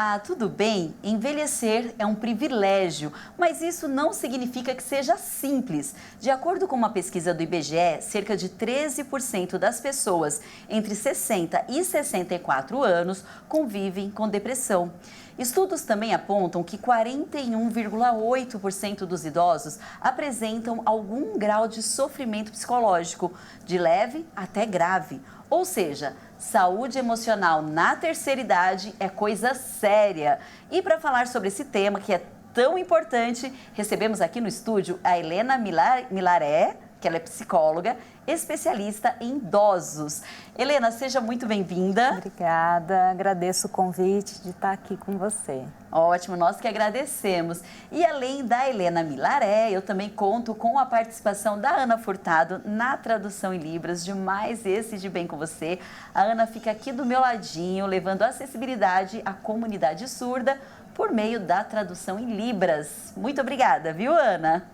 Olá, tudo bem? Envelhecer é um privilégio, mas isso não significa que seja simples. De acordo com uma pesquisa do IBGE, cerca de 13% das pessoas entre 60 e 64 anos convivem com depressão. Estudos também apontam que 41,8% dos idosos apresentam algum grau de sofrimento psicológico, de leve até grave. Ou seja, saúde emocional na terceira idade é coisa séria. E para falar sobre esse tema que é tão importante, recebemos aqui no estúdio a Helena Milaré, que ela é psicóloga, especialista em idosos. Helena, seja muito bem-vinda. Obrigada, agradeço o convite de estar aqui com você. Ótimo, nós que agradecemos. E além da Helena Milaré, eu também conto com a participação da Ana Furtado na tradução em Libras de Mais Esse de Bem com Você. A Ana fica aqui do meu ladinho, levando acessibilidade à comunidade surda por meio da tradução em Libras. Muito obrigada, viu, Ana?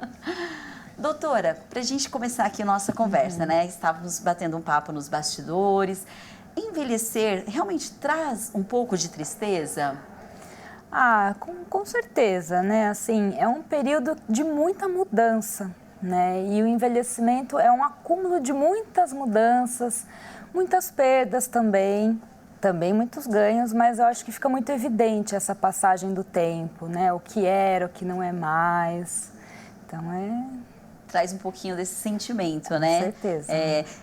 Doutora, para a gente começar aqui a nossa conversa, né? Estávamos batendo um papo nos bastidores. Envelhecer realmente traz um pouco de tristeza? Com certeza, né? Assim, é um período de muita mudança, né? E o envelhecimento é um acúmulo de muitas mudanças, muitas perdas também muitos ganhos, mas eu acho que fica muito evidente essa passagem do tempo, né? O que era, o que não é mais. Então, traz um pouquinho desse sentimento, né? Com certeza.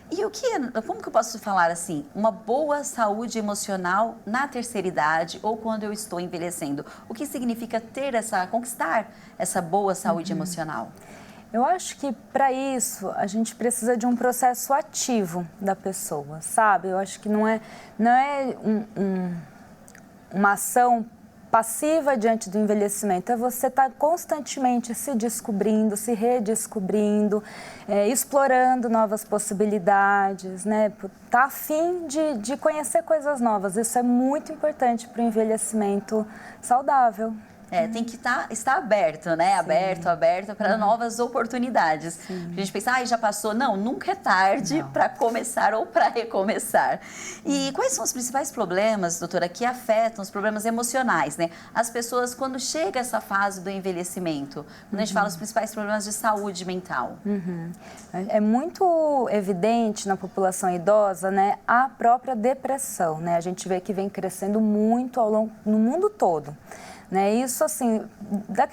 E como que eu posso falar assim, uma boa saúde emocional na terceira idade ou quando eu estou envelhecendo? O que significa conquistar essa boa saúde emocional? Eu acho que para isso a gente precisa de um processo ativo da pessoa, sabe? Eu acho que não é uma ação passiva diante do envelhecimento, é você estar constantemente se descobrindo, se redescobrindo, explorando novas possibilidades, né? Tá a fim de conhecer coisas novas. Isso é muito importante para o envelhecimento saudável. Tem que estar aberto, né? Sim. Aberto para novas oportunidades. A gente pensa, já passou. Não, nunca é tarde para começar ou para recomeçar. E quais são os principais problemas, doutora, que afetam os problemas emocionais, né? As pessoas, quando chega essa fase do envelhecimento, quando a gente fala os principais problemas de saúde mental. É muito evidente na população idosa, né, a própria depressão, né? A gente vê que vem crescendo muito no mundo todo. Né? Isso, assim,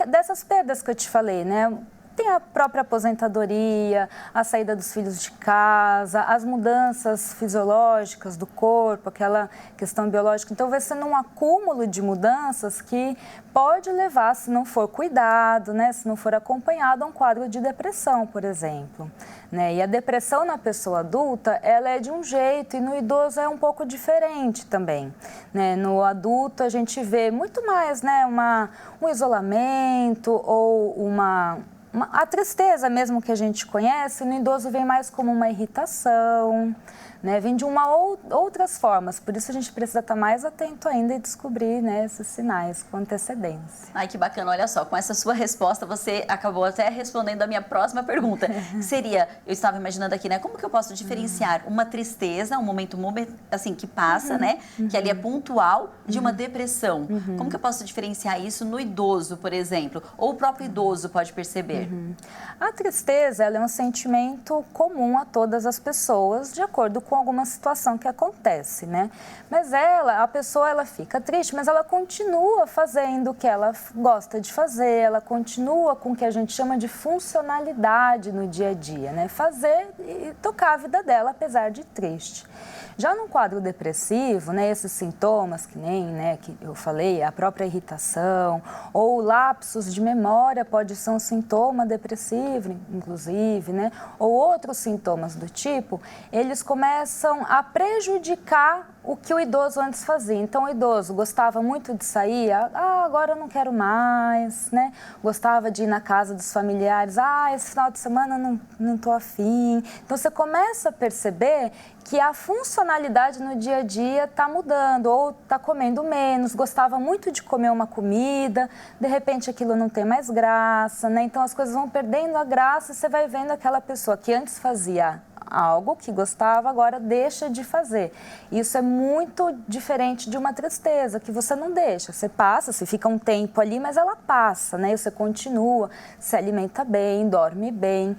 dessas perdas que eu te falei, né? Tem a própria aposentadoria, a saída dos filhos de casa, as mudanças fisiológicas do corpo, aquela questão biológica. Então, vai sendo um acúmulo de mudanças que pode levar, se não for cuidado, né? Se não for acompanhado, a um quadro de depressão, por exemplo. Né? E a depressão na pessoa adulta, ela é de um jeito e no idoso é um pouco diferente também. Né? No adulto, a gente vê muito mais, né, um isolamento ou a tristeza mesmo que a gente conhece, no idoso vem mais como uma irritação, né? Vem de outras formas, por isso a gente precisa estar mais atento ainda e descobrir, né, esses sinais com antecedência. Ai, que bacana, olha só, com essa sua resposta você acabou até respondendo a minha próxima pergunta, que seria, eu estava imaginando aqui, né, como que eu posso diferenciar uma tristeza, um momento assim, que passa, né, que ali é pontual, de uma depressão? Como que eu posso diferenciar isso no idoso, por exemplo, ou o próprio idoso pode perceber? A tristeza, ela é um sentimento comum a todas as pessoas, de acordo com alguma situação que acontece, né? Mas a pessoa, ela fica triste, mas ela continua fazendo o que ela gosta de fazer, ela continua com o que a gente chama de funcionalidade no dia a dia, né? Fazer e tocar a vida dela, apesar de triste. Já no quadro depressivo, né, esses sintomas que nem, né, que eu falei, a própria irritação ou lapsos de memória pode ser um sintoma depressivo, inclusive, né, ou outros sintomas do tipo, eles começam a prejudicar o que o idoso antes fazia. Então, o idoso gostava muito de sair, agora eu não quero mais, né? Gostava de ir na casa dos familiares, esse final de semana não estou afim. Então, você começa a perceber que a funcionalidade no dia a dia está mudando, ou está comendo menos, gostava muito de comer uma comida, de repente aquilo não tem mais graça, né? Então, as coisas vão perdendo a graça e você vai vendo aquela pessoa que antes fazia algo que gostava, agora deixa de fazer. Isso é muito diferente de uma tristeza, que você não deixa. Você passa, você fica um tempo ali, mas ela passa, né? E você continua, se alimenta bem, dorme bem.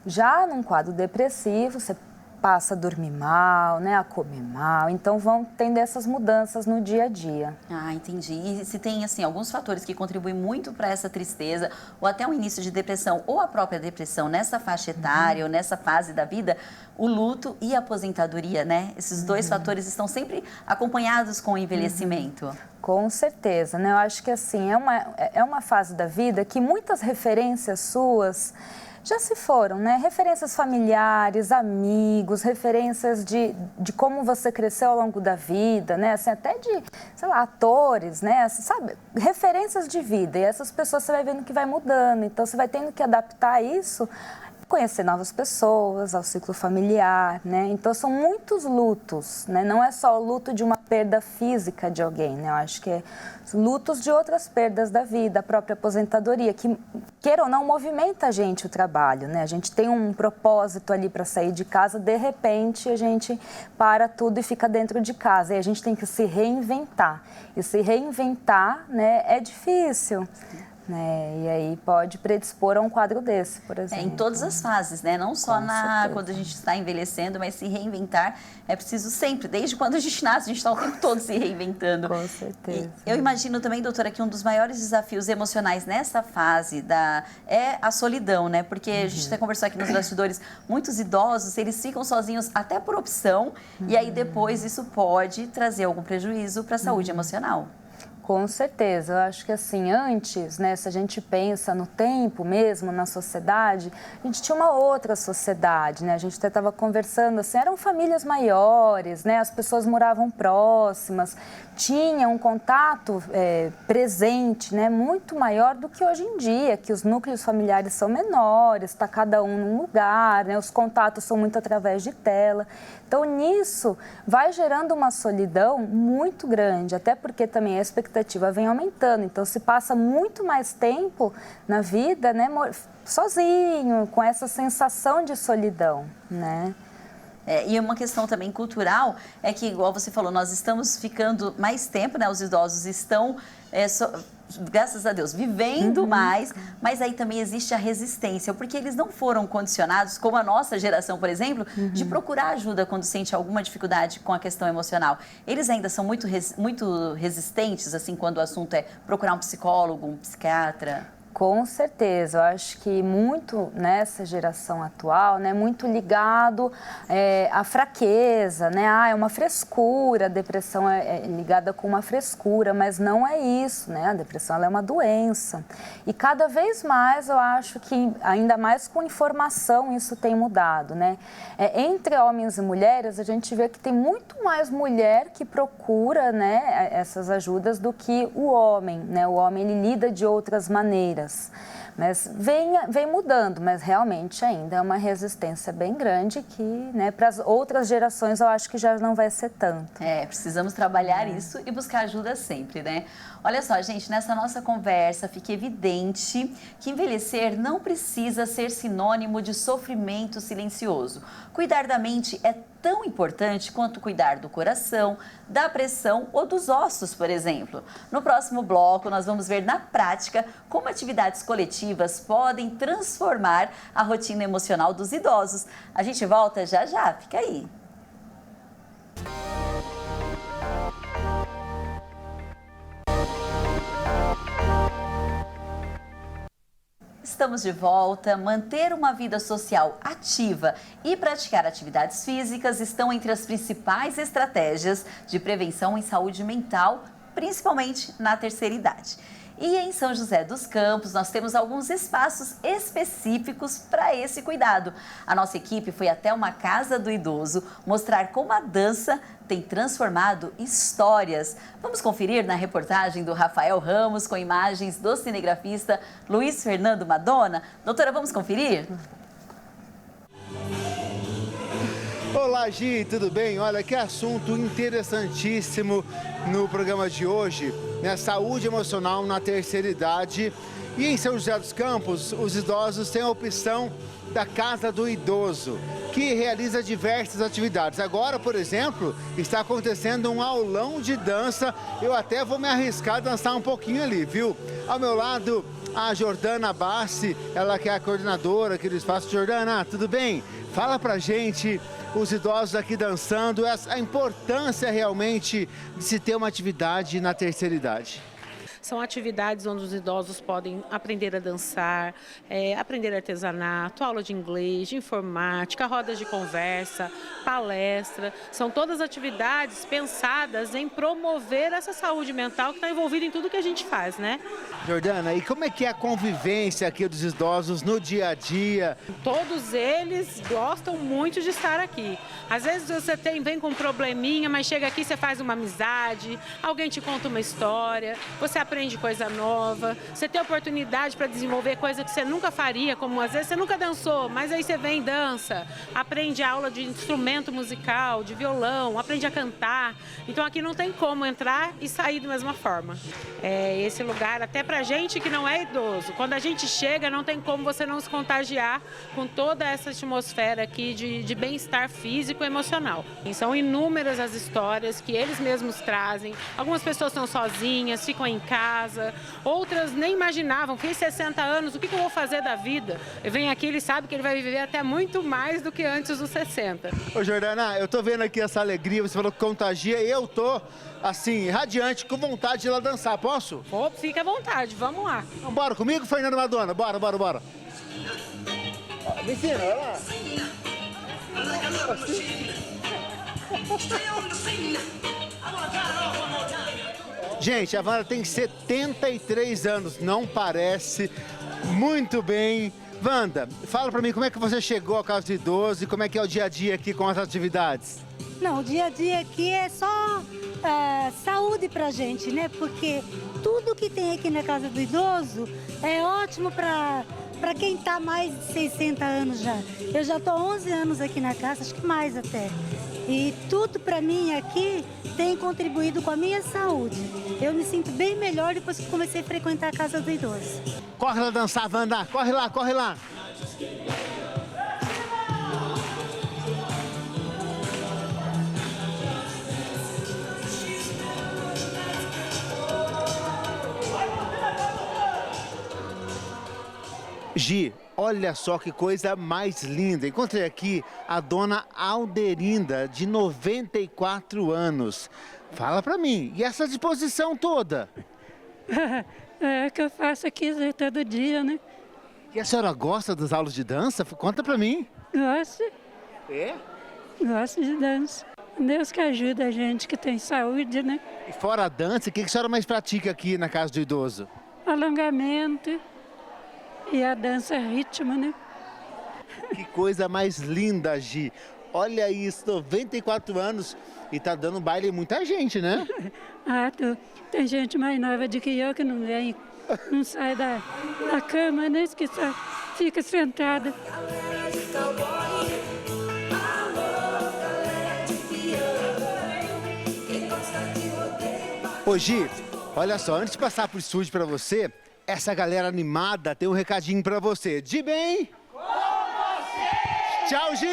Já num quadro depressivo, você passa a dormir mal, né, a comer mal, então vão tendo essas mudanças no dia a dia. Ah, entendi. E se tem, assim, alguns fatores que contribuem muito para essa tristeza, ou até o início de depressão, ou a própria depressão nessa faixa etária, ou nessa fase da vida, o luto e a aposentadoria, né? Esses dois fatores estão sempre acompanhados com o envelhecimento. Com certeza, né? Eu acho que, assim, é uma fase da vida que muitas referências suas já se foram, né? Referências familiares, amigos, referências de como você cresceu ao longo da vida, né? Assim, até de, sei lá, atores, né? Assim, sabe? Referências de vida. E essas pessoas você vai vendo que vai mudando. Então, você vai tendo que adaptar isso, conhecer novas pessoas, ao ciclo familiar, né? Então, são muitos lutos, né? Não é só o luto de uma perda física de alguém, né? Eu acho que é lutos de outras perdas da vida, a própria aposentadoria, que, queira ou não, movimenta a gente o trabalho, né? A gente tem um propósito ali para sair de casa, de repente a gente para tudo e fica dentro de casa. E a gente tem que se reinventar. E se reinventar, né, é difícil. Né? E aí pode predispor a um quadro desse, por exemplo. Em todas as fases, né? Não só quando a gente está envelhecendo, mas se reinventar é preciso sempre. Desde quando a gente nasce, a gente está o tempo todo se reinventando. Com certeza. E eu imagino também, doutora, que um dos maiores desafios emocionais nessa fase é a solidão, né? Porque a gente até conversou aqui nos bastidores, muitos idosos, eles ficam sozinhos até por opção, e aí depois isso pode trazer algum prejuízo para a saúde emocional. Com certeza, eu acho que assim, antes, né, se a gente pensa no tempo mesmo, na sociedade, a gente tinha uma outra sociedade, né, a gente até estava conversando, assim, eram famílias maiores, né, as pessoas moravam próximas, tinha um contato presente, né, muito maior do que hoje em dia, que os núcleos familiares são menores, está cada um num lugar, né, os contatos são muito através de tela. Então, nisso, vai gerando uma solidão muito grande, até porque também a expectativa vem aumentando. Então, se passa muito mais tempo na vida, né, sozinho, com essa sensação de solidão, né? E uma questão também cultural é que, igual você falou, nós estamos ficando mais tempo, né? Os idosos estão, graças a Deus, vivendo mais, mas aí também existe a resistência, porque eles não foram condicionados, como a nossa geração, por exemplo, de procurar ajuda quando sente alguma dificuldade com a questão emocional. Eles ainda são muito resistentes, assim, quando o assunto é procurar um psicólogo, um psiquiatra. Com certeza, eu acho que muito nessa geração atual, né, muito ligado à fraqueza, né, é uma frescura, a depressão é ligada com uma frescura, mas não é isso, né, a depressão ela é uma doença. E cada vez mais eu acho que, ainda mais com informação, isso tem mudado, né. Entre homens e mulheres, a gente vê que tem muito mais mulher que procura, né, essas ajudas do que o homem, né, o homem ele lida de outras maneiras. Mas vem mudando, mas realmente ainda é uma resistência bem grande que, né, para as outras gerações eu acho que já não vai ser tanto. Precisamos trabalhar isso e buscar ajuda sempre, né? Olha só, gente, nessa nossa conversa fica evidente que envelhecer não precisa ser sinônimo de sofrimento silencioso. Cuidar da mente é tão importante quanto cuidar do coração, da pressão ou dos ossos, por exemplo. No próximo bloco, nós vamos ver na prática como atividades coletivas podem transformar a rotina emocional dos idosos. A gente volta já já, fica aí. Estamos de volta. Manter uma vida social ativa e praticar atividades físicas estão entre as principais estratégias de prevenção em saúde mental, principalmente na terceira idade. E em São José dos Campos, nós temos alguns espaços específicos para esse cuidado. A nossa equipe foi até uma casa do idoso mostrar como a dança tem transformado histórias. Vamos conferir na reportagem do Rafael Ramos com imagens do cinegrafista Luiz Fernando Madonna. Doutora, vamos conferir? Olá, Gi, tudo bem? Olha, que assunto interessantíssimo no programa de hoje, né? Saúde emocional na terceira idade. E em São José dos Campos, os idosos têm a opção da Casa do Idoso, que realiza diversas atividades. Agora, por exemplo, está acontecendo um aulão de dança. Eu até vou me arriscar a dançar um pouquinho ali, viu? Ao meu lado, a Jordana Bassi, ela que é a coordenadora aqui do espaço. Jordana, tudo bem? Fala pra gente, os idosos aqui dançando, a importância realmente de se ter uma atividade na terceira idade. São atividades onde os idosos podem aprender a dançar, aprender artesanato, aula de inglês, de informática, rodas de conversa, palestra. São todas atividades pensadas em promover essa saúde mental que está envolvida em tudo que a gente faz, né? Jordana, e como é que é a convivência aqui dos idosos no dia a dia? Todos eles gostam muito de estar aqui. Às vezes você vem com um probleminha, mas chega aqui, você faz uma amizade, alguém te conta uma história, você aprende coisa nova, você tem oportunidade para desenvolver coisa que você nunca faria, como às vezes você nunca dançou, mas aí você vem e dança, aprende aula de instrumento musical, de violão, aprende a cantar. Então aqui não tem como entrar e sair da mesma forma. Esse lugar, até pra gente que não é idoso, quando a gente chega, não tem como você não se contagiar com toda essa atmosfera aqui de bem-estar físico e emocional. E são inúmeras as histórias que eles mesmos trazem. Algumas pessoas estão sozinhas, ficam em casa, outras nem imaginavam, fiz 60 anos, o que eu vou fazer da vida? Ele vem aqui, ele sabe que ele vai viver até muito mais do que antes dos 60. Ô Jordana, eu tô vendo aqui essa alegria, você falou que contagia, e eu tô, assim, radiante, com vontade de ir lá dançar, posso? Fica à vontade, vamos lá. Então, bora comigo, Fernando Madonna? Bora. Me ensina, vai lá. Gente, a Wanda tem 73 anos, não parece. Muito bem. Wanda, fala pra mim como é que você chegou à Casa do Idoso e como é que é o dia a dia aqui com as atividades? Não, o dia a dia aqui é só saúde pra gente, né? Porque tudo que tem aqui na Casa do Idoso é ótimo pra quem tá mais de 60 anos já. Eu já tô 11 anos aqui na casa, acho que mais até. E tudo pra mim aqui tem contribuído com a minha saúde. Eu me sinto bem melhor depois que comecei a frequentar a Casa do Idoso. Corre lá dançar, Wanda, corre lá. Gi, olha só que coisa mais linda. Encontrei aqui a dona Alderinda, de 94 anos. Fala pra mim, e essa disposição toda? É que eu faço aqui todo dia, né? E a senhora gosta das aulas de dança? Conta pra mim. Gosto, É? gosto de dança. Deus que ajuda a gente que tem saúde, né? E fora a dança, o que a senhora mais pratica aqui na Casa do Idoso? Alongamento e a dança ritmo, né? Que coisa mais linda, Gi. Olha isso, 94 anos e tá dando baile em muita gente, né? Tem gente mais nova do que eu que não vem, não sai da cama, né? Que só fica sentada. Ô Gi, olha só, antes de passar pro estúdio pra você, essa galera animada tem um recadinho pra você. De bem? Com você! Tchau, Gi!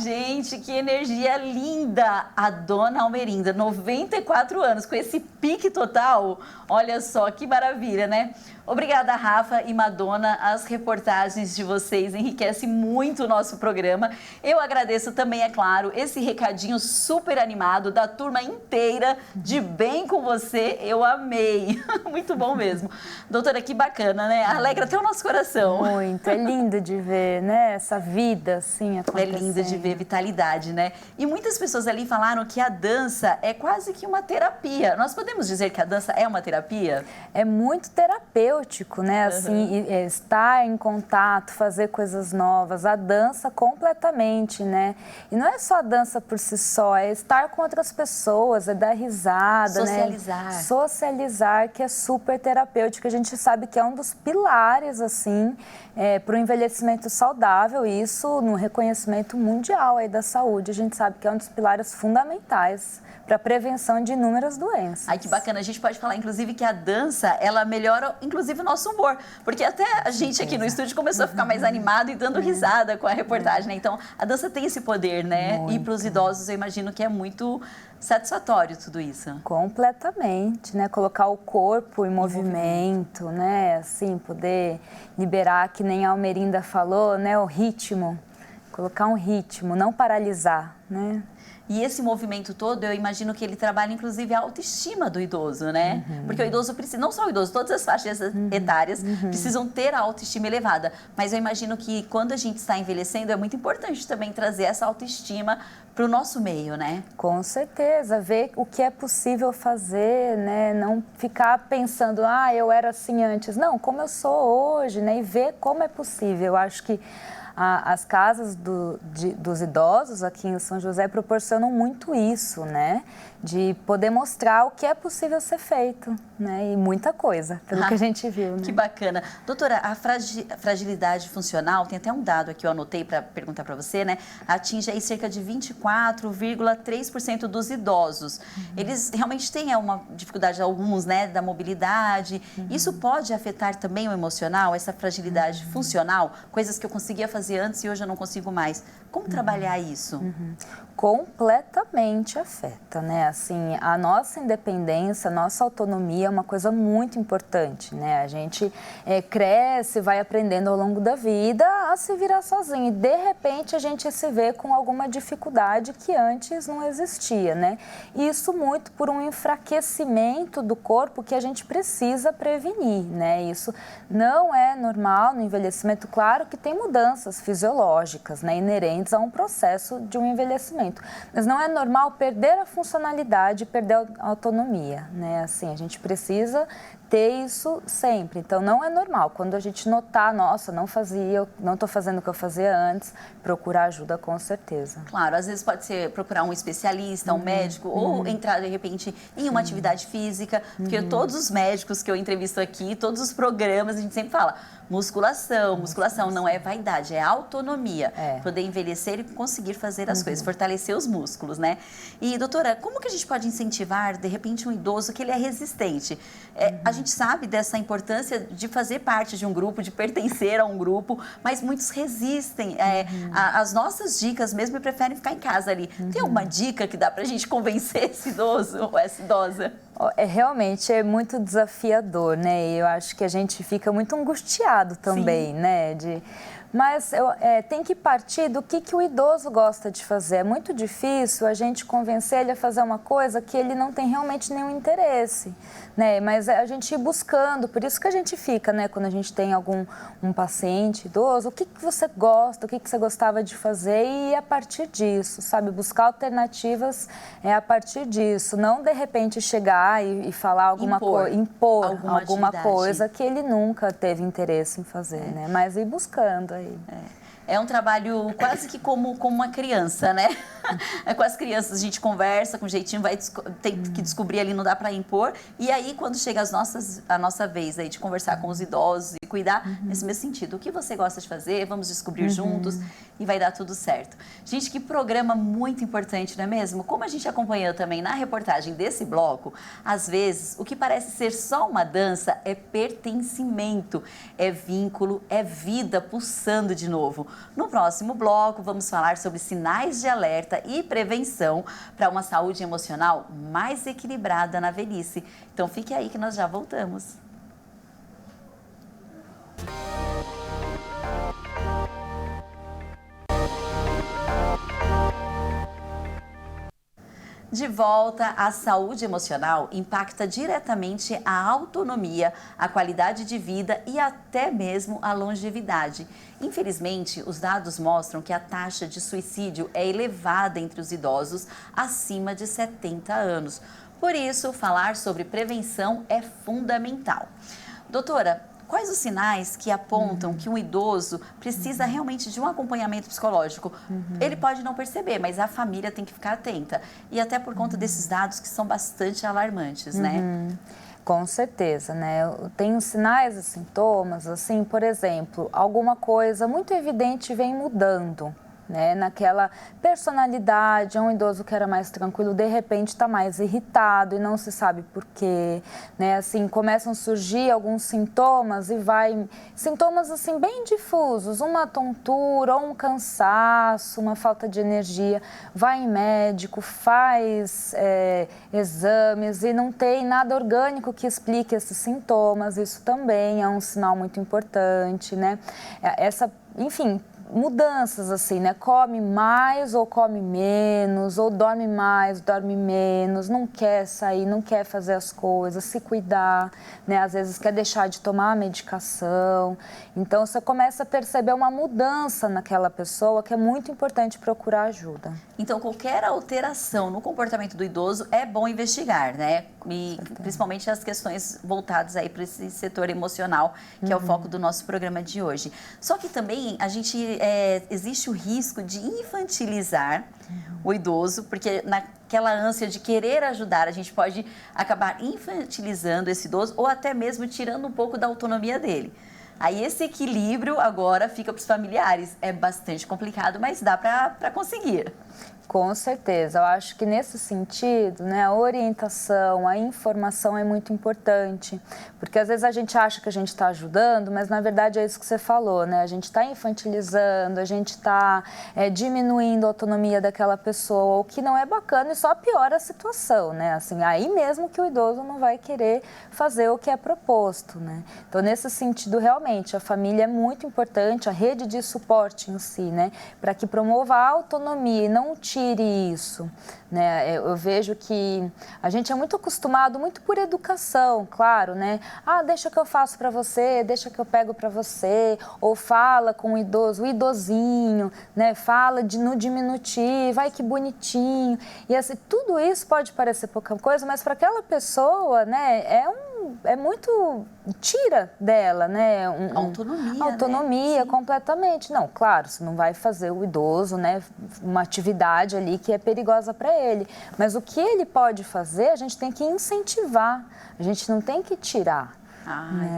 Gente, que energia linda! A dona Almerinda, 94 anos, com esse pique total. Olha só que maravilha, né? Obrigada, Rafa e Madonna. As reportagens de vocês enriquecem muito o nosso programa. Eu agradeço também, é claro, esse recadinho super animado da turma inteira de Bem com Você. Eu amei. Muito bom mesmo. Doutora, que bacana, né? Alegra até o nosso coração. Muito. É lindo de ver, né? Essa vida, assim, É acontecendo. lindo de ver vitalidade, né? E muitas pessoas ali falaram que a dança é quase que uma terapia. Nós podemos dizer que a dança é uma terapia? É muito terapêutico, né? Assim, estar em contato, fazer coisas novas, a dança completamente, né? E não é só a dança por si só, é estar com outras pessoas, é dar risada, Socializar. né? Socializar, que é super terapêutico. A gente sabe que é um dos pilares, assim, para o envelhecimento saudável, isso no reconhecimento mundial aí da saúde. A gente sabe que é um dos pilares fundamentais para prevenção de inúmeras doenças. Ai, que bacana. A gente pode falar, inclusive, que a dança, ela melhora, inclusive, o nosso humor. Porque até a gente aqui no estúdio começou a ficar mais animado e dando risada com a reportagem, né? Então, a dança tem esse poder, né? Muito. E para os idosos, eu imagino que é muito satisfatório tudo isso. Completamente, né? Colocar o corpo em movimento, né? Assim, poder liberar, que nem a Almerinda falou, né? O ritmo. Colocar um ritmo, não paralisar, né? E esse movimento todo, eu imagino que ele trabalha, inclusive, a autoestima do idoso, né? Porque o idoso precisa, não só o idoso, todas as faixas etárias precisam ter a autoestima elevada. Mas eu imagino que quando a gente está envelhecendo, é muito importante também trazer essa autoestima para o nosso meio, né? Com certeza, ver o que é possível fazer, né? Não ficar pensando, eu era assim antes. Não, como eu sou hoje, né? E ver como é possível. Eu acho que as casas dos idosos aqui em São José proporcionam muito isso, né? De poder mostrar o que é possível ser feito, né? E muita coisa, pelo que a gente viu, né? Que bacana. Doutora, a fragilidade funcional, tem até um dado aqui, eu anotei para perguntar para você, né? Atinge aí cerca de 24,3% dos idosos. Eles realmente têm uma dificuldade, alguns, né? Da mobilidade. Isso pode afetar também o emocional, essa fragilidade funcional? Coisas que eu conseguia fazer antes e hoje eu não consigo mais. Como trabalhar isso? Completamente afeta, né? Assim, a nossa independência, a nossa autonomia é uma coisa muito importante, né? A gente cresce, vai aprendendo ao longo da vida a se virar sozinho e, de repente, a gente se vê com alguma dificuldade que antes não existia, né? Isso muito por um enfraquecimento do corpo que a gente precisa prevenir, né? Isso não é normal no envelhecimento. Claro que tem mudanças fisiológicas, né, inerentes a um processo de um envelhecimento, mas não é normal perder a funcionalidade, perder a autonomia, né? Assim, a gente precisa ter isso sempre. Então, não é normal. Quando a gente notar, nossa, não estou fazendo o que eu fazia antes, procurar ajuda com certeza. Claro, às vezes pode ser procurar um especialista, um médico, ou entrar, de repente, em uma atividade física, porque todos os médicos que eu entrevisto aqui, todos os programas, a gente sempre fala, musculação não é vaidade, é autonomia. Poder envelhecer e conseguir fazer as coisas, fortalecer os músculos, né? E, doutora, como que a gente pode incentivar, de repente, um idoso que ele é resistente? A gente sabe dessa importância de fazer parte de um grupo, de pertencer a um grupo, mas muitos resistem. As nossas dicas mesmo preferem ficar em casa ali. Tem alguma dica que dá pra gente convencer esse idoso ou essa idosa? Realmente é muito desafiador, né? E eu acho que a gente fica muito angustiado também, né? Mas tem que partir do que o idoso gosta de fazer. É muito difícil a gente convencer ele a fazer uma coisa que ele não tem realmente nenhum interesse, né? Mas a gente ir buscando, por isso que a gente fica, né? Quando a gente tem um paciente idoso, o que você gosta, o que você gostava de fazer e ir a partir disso, sabe? Buscar alternativas a partir disso. Não, de repente, chegar e falar alguma coisa, impor alguma coisa que ele nunca teve interesse em fazer, né? Mas ir buscando aí. É um trabalho quase que como uma criança, né? Com as crianças a gente conversa com jeitinho, tem que descobrir ali, não dá para impor. E aí, quando chega a nossa vez aí de conversar com os idosos e cuidar, nesse mesmo sentido, o que você gosta de fazer, vamos descobrir juntos e vai dar tudo certo. Gente, que programa muito importante, não é mesmo? Como a gente acompanhou também na reportagem desse bloco, às vezes, o que parece ser só uma dança é pertencimento, é vínculo, é vida pulsando de novo. No próximo bloco, vamos falar sobre sinais de alerta e prevenção para uma saúde emocional mais equilibrada na velhice. Então, fique aí que nós já voltamos. De volta, a saúde emocional impacta diretamente a autonomia, a qualidade de vida e até mesmo a longevidade. Infelizmente, os dados mostram que a taxa de suicídio é elevada entre os idosos acima de 70 anos. Por isso, falar sobre prevenção é fundamental. Doutora, quais os sinais que apontam que um idoso precisa realmente de um acompanhamento psicológico? Ele pode não perceber, mas a família tem que ficar atenta. E até por conta desses dados que são bastante alarmantes, né? Com certeza, né? Tem os sinais e sintomas, assim, por exemplo, alguma coisa muito evidente vem mudando, né? Naquela personalidade, um idoso que era mais tranquilo, de repente está mais irritado e não se sabe por quê, né? Assim, começam a surgir alguns sintomas sintomas assim bem difusos, uma tontura, ou um cansaço, uma falta de energia, vai em médico, faz exames e não tem nada orgânico que explique esses sintomas, isso também é um sinal muito importante, né? Enfim, mudanças assim, né? Come mais ou come menos, ou dorme mais, dorme menos, não quer sair, não quer fazer as coisas, se cuidar, né? Às vezes quer deixar de tomar a medicação. Então, você começa a perceber uma mudança naquela pessoa que é muito importante procurar ajuda. Então, qualquer alteração no comportamento do idoso é bom investigar, né? E principalmente as questões voltadas aí para esse setor emocional, que é o foco do nosso programa de hoje. Só que também existe o risco de infantilizar o idoso, porque naquela ânsia de querer ajudar, a gente pode acabar infantilizando esse idoso ou até mesmo tirando um pouco da autonomia dele. Aí esse equilíbrio agora fica para os familiares. É bastante complicado, mas dá para conseguir. Com certeza, eu acho que nesse sentido, né, a orientação, a informação é muito importante, porque às vezes a gente acha que a gente está ajudando, mas na verdade é isso que você falou, né, a gente está infantilizando, a gente está diminuindo a autonomia daquela pessoa, o que não é bacana e só piora a situação, né, assim, aí mesmo que o idoso não vai querer fazer o que é proposto, né. Então, nesse sentido, realmente, a família é muito importante, a rede de suporte em si, né, para que promova a autonomia e não tire isso, né? Eu vejo que a gente é muito acostumado, muito por educação, claro, né? Ah, deixa que eu faço para você, deixa que eu pego para você, ou fala com o idoso, o idosinho, né? Fala no diminutivo, ai que bonitinho. E assim, tudo isso pode parecer pouca coisa, mas para aquela pessoa, né, é muito, tira dela, né? Autonomia, né? Completamente. Não, claro, você não vai fazer o idoso, né, uma atividade ali que é perigosa para ele. Mas o que ele pode fazer, a gente tem que incentivar, a gente não tem que tirar.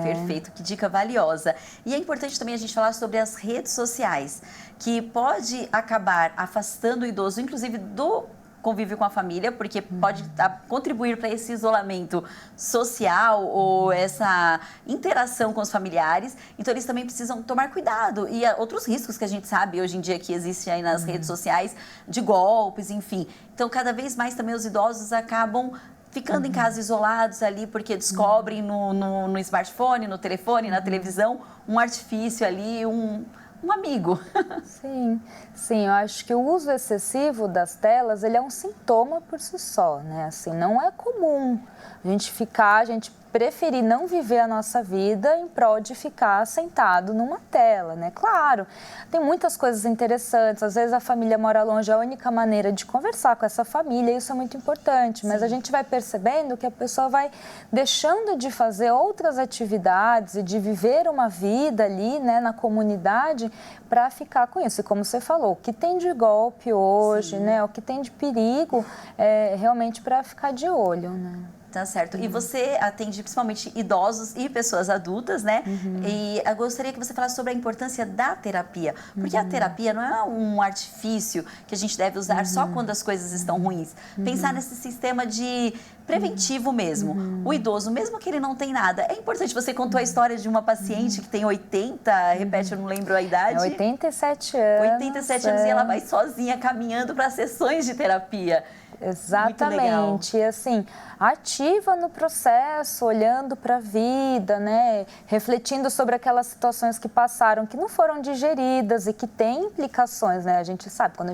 Perfeito, que dica valiosa. E é importante também a gente falar sobre as redes sociais, que pode acabar afastando o idoso, inclusive do convívio com a família, porque pode contribuir para esse isolamento social ou essa interação com os familiares. Então, eles também precisam tomar cuidado. E outros riscos que a gente sabe hoje em dia que existem aí nas redes sociais, de golpes, enfim. Então, cada vez mais também os idosos acabam ficando em casa isolados ali, porque descobrem no smartphone, no telefone, na televisão, um artifício ali, um amigo. Sim, eu acho que o uso excessivo das telas, ele é um sintoma por si só, né? Assim, não é comum a gente preferir não viver a nossa vida em prol de ficar sentado numa tela, né? Claro, tem muitas coisas interessantes, às vezes a família mora longe, é a única maneira de conversar com essa família, isso é muito importante, mas a gente vai percebendo que a pessoa vai deixando de fazer outras atividades e de viver uma vida ali, né, na comunidade, para ficar com isso. E como você falou, o que tem de golpe hoje, né, o que tem de perigo, é realmente para ficar de olho, né? Tá certo. E você atende principalmente idosos e pessoas adultas, né? E eu gostaria que você falasse sobre a importância da terapia. Porque a terapia não é um artifício que a gente deve usar só quando as coisas estão ruins. Pensar nesse sistema de preventivo mesmo. O idoso, mesmo que ele não tem nada, é importante. Você contou a história de uma paciente que tem 80, repete, eu não lembro a idade. 87 anos. 87 anos e ela vai sozinha caminhando para sessões de terapia. Exatamente, e assim, ativa no processo, olhando para a vida, né? Refletindo sobre aquelas situações que passaram, que não foram digeridas e que têm implicações, né? A gente sabe, quando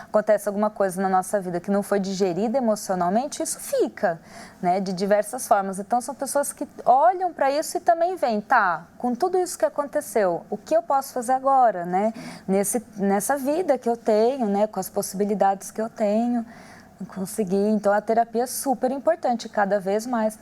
acontece alguma coisa na nossa vida que não foi digerida emocionalmente, isso fica, né? De diversas formas. Então, são pessoas que olham para isso e também veem, com tudo isso que aconteceu, o que eu posso fazer agora, né? Nessa vida que eu tenho, né? Com as possibilidades que eu tenho. Conseguir. Então, a terapia é super importante. Cada vez mais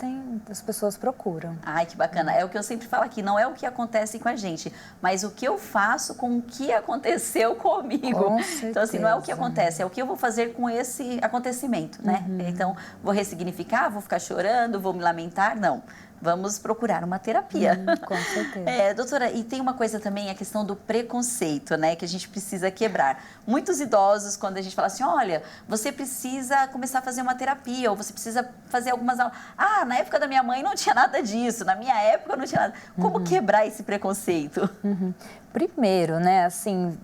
as pessoas procuram. Ai, que bacana. É o que eu sempre falo aqui. Não é o que acontece com a gente, mas o que eu faço com o que aconteceu comigo. Com certeza. Então, assim, não é o que acontece, é o que eu vou fazer com esse acontecimento, né? Então, vou ressignificar, vou ficar chorando, vou me lamentar? Não. vamos procurar uma terapia. Com certeza. Doutora, e tem uma coisa também, a questão do preconceito, né, que a gente precisa quebrar. Muitos idosos, quando a gente fala assim, olha, você precisa começar a fazer uma terapia, ou você precisa fazer algumas aulas. Ah, na época da minha mãe não tinha nada disso, na minha época não tinha nada. Como quebrar esse preconceito? Primeiro, né, assim,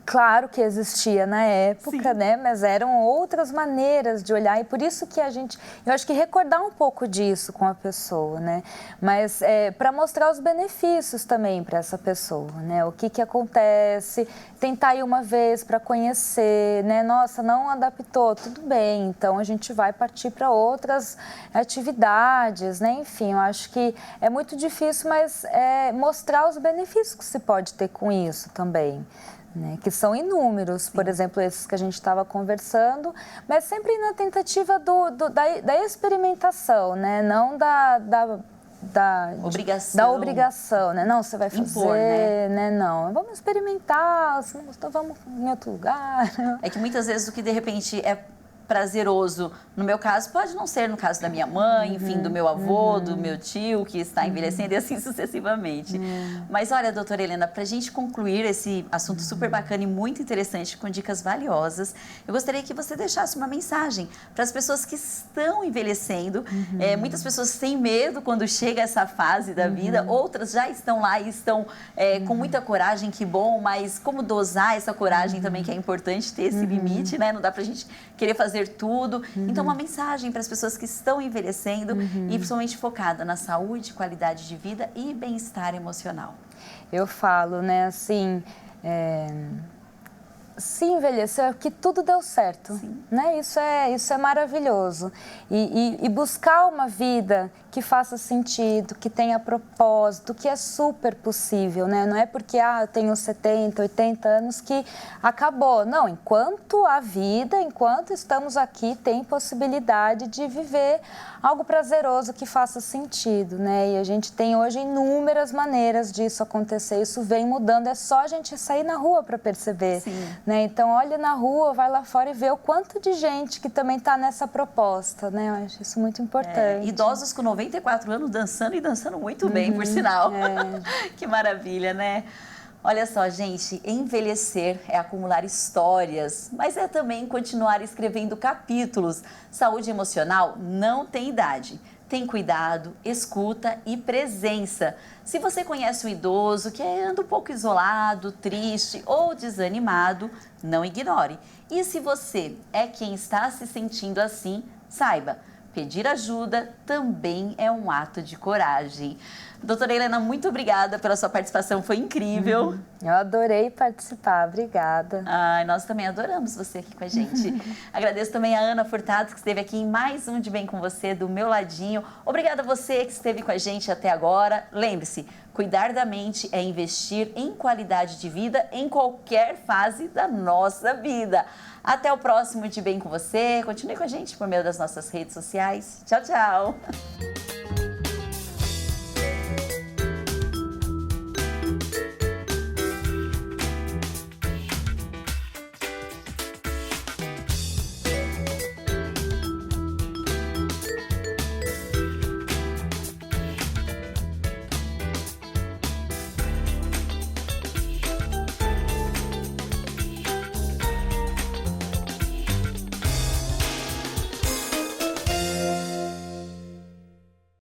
claro que existia na época, né, mas eram outras maneiras de olhar e por isso que eu acho que recordar um pouco disso com a pessoa, né, mas para mostrar os benefícios também para essa pessoa, né, o que acontece, tentar ir uma vez para conhecer, né, nossa, não adaptou, tudo bem, então a gente vai partir para outras atividades, né, enfim, eu acho que é muito difícil, mas mostrar os benefícios que se pode ter com isso também. Né, que são inúmeros, por exemplo, esses que a gente estava conversando, mas sempre na tentativa da experimentação, né, não da obrigação, né? Não, você vai fazer, impor, né? Não, vamos experimentar, se não gostou, vamos em outro lugar. É que muitas vezes o que de repente é prazeroso, no meu caso, pode não ser no caso da minha mãe, enfim, do meu avô, do meu tio que está envelhecendo e assim sucessivamente. Mas olha, doutora Helena, para a gente concluir esse assunto super bacana e muito interessante, com dicas valiosas, eu gostaria que você deixasse uma mensagem para as pessoas que estão envelhecendo. Muitas pessoas têm medo quando chega essa fase da vida, outras já estão lá e estão com muita coragem, que bom, mas como dosar essa coragem também, que é importante ter esse limite, né? Não dá para a gente querer fazer tudo. Então, uma mensagem para as pessoas que estão envelhecendo e principalmente focada na saúde, qualidade de vida e bem-estar emocional. Eu falo, né, assim, se envelhecer, que tudo deu certo, né? Isso é maravilhoso. E buscar uma vida que faça sentido, que tenha propósito, que é super possível, né? Não é porque eu tenho 70, 80 anos que acabou. Não, enquanto a vida, enquanto estamos aqui, tem possibilidade de viver algo prazeroso que faça sentido, né? E a gente tem hoje inúmeras maneiras disso acontecer. Isso vem mudando, é só a gente sair na rua para perceber. Né? Então, olha na rua, vai lá fora e vê o quanto de gente que também está nessa proposta, né? Eu acho isso muito importante. Idosos com 94 anos dançando e dançando muito bem, por sinal. Que maravilha, né? Olha só, gente, envelhecer é acumular histórias, mas é também continuar escrevendo capítulos. Saúde emocional não tem idade. Tem cuidado, escuta e presença. Se você conhece um idoso que anda um pouco isolado, triste ou desanimado, não ignore. E se você é quem está se sentindo assim, saiba, pedir ajuda também é um ato de coragem. Doutora Helena, muito obrigada pela sua participação, foi incrível. Eu adorei participar, obrigada. Nós também adoramos você aqui com a gente. Agradeço também a Ana Furtado, que esteve aqui em mais um De Bem com Você, do meu ladinho. Obrigada a você que esteve com a gente até agora. Lembre-se, cuidar da mente é investir em qualidade de vida em qualquer fase da nossa vida. Até o próximo De Bem com Você. Continue com a gente por meio das nossas redes sociais. Tchau, tchau.